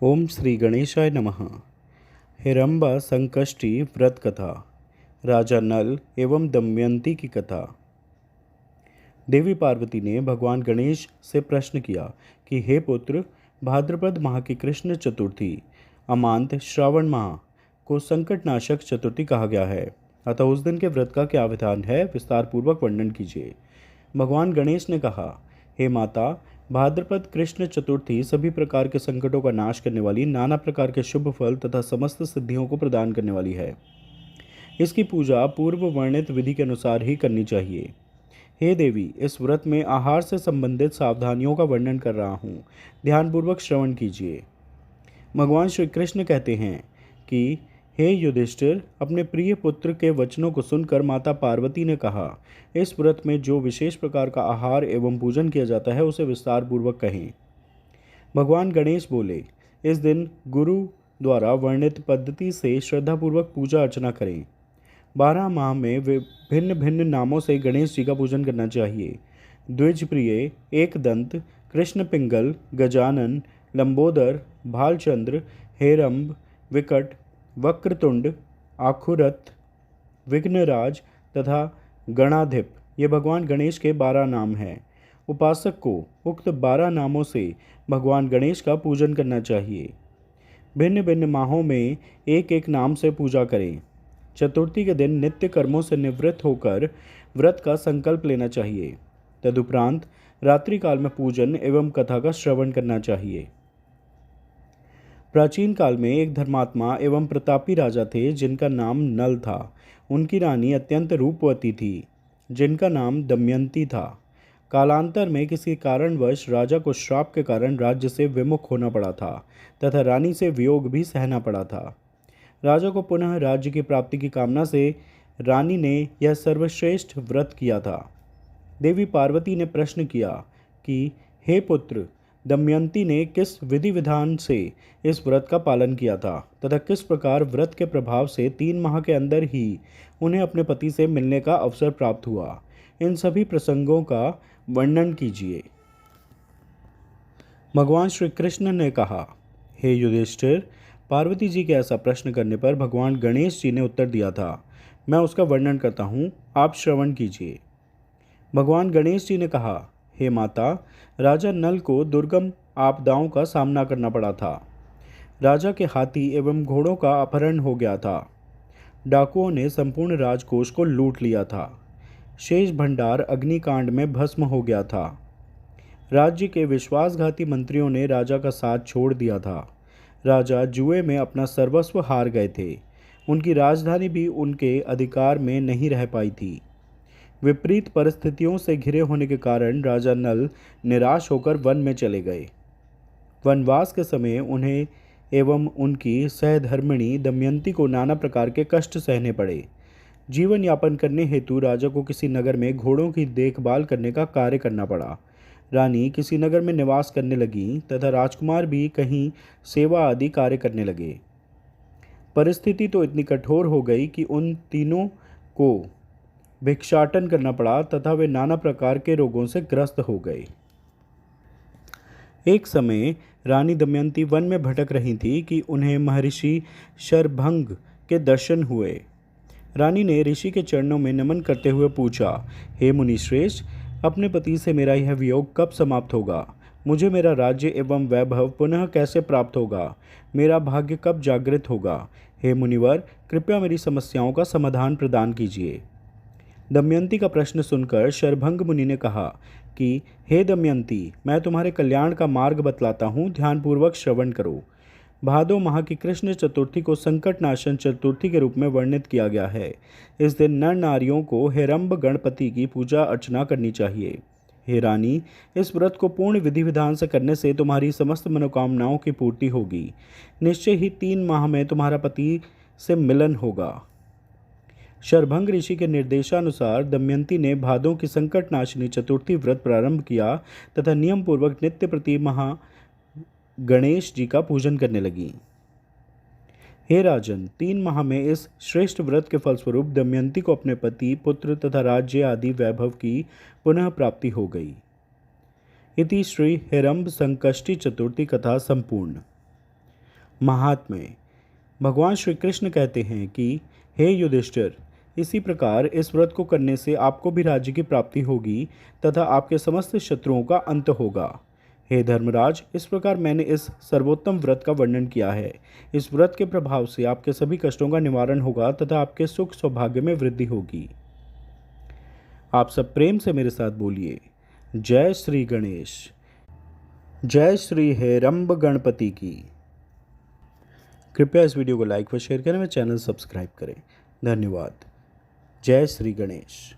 ओम श्री गणेशाय नमः। हिरंबा संकष्टी व्रत कथा। राजा नल एवं दमयंती की कथा। देवी पार्वती ने भगवान गणेश से प्रश्न किया कि हे पुत्र, भाद्रपद माह की कृष्ण चतुर्थी अमांत श्रावण माह को संकटनाशक चतुर्थी कहा गया है। अतः उस दिन के व्रत का क्या विधान है, विस्तार पूर्वक वर्णन कीजिए। भगवान गणेश ने कहा, हे माता, भाद्रपद कृष्ण चतुर्थी सभी प्रकार के संकटों का नाश करने वाली, नाना प्रकार के शुभ फल तथा समस्त सिद्धियों को प्रदान करने वाली है। इसकी पूजा पूर्व वर्णित विधि के अनुसार ही करनी चाहिए। हे देवी, इस व्रत में आहार से संबंधित सावधानियों का वर्णन कर रहा हूँ, ध्यानपूर्वक श्रवण कीजिए। भगवान श्री कृष्ण कहते हैं कि हे युधिष्ठिर, अपने प्रिय पुत्र के वचनों को सुनकर माता पार्वती ने कहा, इस व्रत में जो विशेष प्रकार का आहार एवं पूजन किया जाता है उसे विस्तार पूर्वक कहें। भगवान गणेश बोले, इस दिन गुरु द्वारा वर्णित पद्धति से श्रद्धापूर्वक पूजा अर्चना करें। 12 माह में भिन्न भिन्न नामों से गणेश जी का पूजन करना चाहिए। द्विजप्रिय, एकदंत, कृष्ण पिंगल, गजानन, लंबोदर, भालचंद्र, हेरंब, विकट, वक्रतुंड, आखुरथ, विघ्नराज तथा गणाधिप, ये भगवान गणेश के 12 नाम हैं। उपासक को उक्त 12 नामों से भगवान गणेश का पूजन करना चाहिए। भिन्न भिन्न माहों में एक एक नाम से पूजा करें। चतुर्थी के दिन नित्य कर्मों से निवृत्त होकर व्रत का संकल्प लेना चाहिए। तदुपरांत रात्रि काल में पूजन एवं कथा का श्रवण करना चाहिए। प्राचीन काल में एक धर्मात्मा एवं प्रतापी राजा थे जिनका नाम नल था। उनकी रानी अत्यंत रूपवती थी जिनका नाम दमयंती था। कालांतर में किसी कारणवश राजा को श्राप के कारण राज्य से विमुख होना पड़ा था तथा रानी से वियोग भी सहना पड़ा था। राजा को पुनः राज्य की प्राप्ति की कामना से रानी ने यह सर्वश्रेष्ठ व्रत किया था। देवी पार्वती ने प्रश्न किया कि हे पुत्र, दमयंती ने किस विधि विधान से इस व्रत का पालन किया था तथा किस प्रकार व्रत के प्रभाव से 3 माह के अंदर ही उन्हें अपने पति से मिलने का अवसर प्राप्त हुआ। इन सभी प्रसंगों का वर्णन कीजिए। भगवान श्री कृष्ण ने कहा, हे युधिष्ठिर, पार्वती जी के ऐसा प्रश्न करने पर भगवान गणेश जी ने उत्तर दिया था। मैं उसका वर्णन करता हूँ, आप श्रवण कीजिए। भगवान गणेश जी ने कहा, हे माता, राजा नल को दुर्गम आपदाओं का सामना करना पड़ा था। राजा के हाथी एवं घोड़ों का अपहरण हो गया था। डाकुओं ने संपूर्ण राजकोष को लूट लिया था। शेष भंडार अग्निकांड में भस्म हो गया था। राज्य के विश्वासघाती मंत्रियों ने राजा का साथ छोड़ दिया था। राजा जुए में अपना सर्वस्व हार गए थे। उनकी राजधानी भी उनके अधिकार में नहीं रह पाई थी। विपरीत परिस्थितियों से घिरे होने के कारण राजा नल निराश होकर वन में चले गए। वनवास के समय उन्हें एवं उनकी सहधर्मिणी दमयंती को नाना प्रकार के कष्ट सहने पड़े। जीवन यापन करने हेतु राजा को किसी नगर में घोड़ों की देखभाल करने का कार्य करना पड़ा। रानी किसी नगर में निवास करने लगी तथा राजकुमार भी कहीं सेवा आदि कार्य करने लगे। परिस्थिति तो इतनी कठोर हो गई कि उन तीनों को भिक्षाटन करना पड़ा तथा वे नाना प्रकार के रोगों से ग्रस्त हो गए। एक समय रानी दमयंती वन में भटक रही थी कि उन्हें महर्षि शरभंग के दर्शन हुए। रानी ने ऋषि के चरणों में नमन करते हुए पूछा, हे मुनिश्रेष्ठ, अपने पति से मेरा यह वियोग कब समाप्त होगा? मुझे मेरा राज्य एवं वैभव पुनः कैसे प्राप्त होगा? मेरा भाग्य कब जागृत होगा? हे मुनिवर, कृपया मेरी समस्याओं का समाधान प्रदान कीजिए। दमयंती का प्रश्न सुनकर शरभंग मुनि ने कहा कि हे दमयंती, मैं तुम्हारे कल्याण का मार्ग बतलाता हूँ, ध्यानपूर्वक श्रवण करो। भादो माह की कृष्ण चतुर्थी को संकट नाशन चतुर्थी के रूप में वर्णित किया गया है। इस दिन नर नारियों को हेरंब गणपति की पूजा अर्चना करनी चाहिए। हे रानी, इस व्रत को पूर्ण विधि विधान से करने से तुम्हारी समस्त मनोकामनाओं की पूर्ति होगी। निश्चय ही 3 माह में तुम्हारा पति से मिलन होगा। शरभंग ऋषि के निर्देशानुसार दमयंती ने भादों की संकटनाशिनी चतुर्थी व्रत प्रारंभ किया तथा नियम पूर्वक नित्य प्रति महा गणेश जी का पूजन करने लगी। हे राजन, 3 माह में इस श्रेष्ठ व्रत के फलस्वरूप दमयंती को अपने पति, पुत्र तथा राज्य आदि वैभव की पुनः प्राप्ति हो गई। इति श्री हिरंब संकष्टी चतुर्थी कथा संपूर्ण। महात्म्य। भगवान श्री कृष्ण कहते हैं कि हे युधिष्ठिर, इसी प्रकार इस व्रत को करने से आपको भी राज्य की प्राप्ति होगी तथा आपके समस्त शत्रुओं का अंत होगा। हे धर्मराज, इस प्रकार मैंने इस सर्वोत्तम व्रत का वर्णन किया है। इस व्रत के प्रभाव से आपके सभी कष्टों का निवारण होगा तथा आपके सुख सौभाग्य में वृद्धि होगी। आप सब प्रेम से मेरे साथ बोलिए, जय श्री गणेश। जय श्री हेरंब गणपति की। कृपया इस वीडियो को लाइक व शेयर करें व चैनल सब्सक्राइब करें। धन्यवाद। जय श्री गणेश।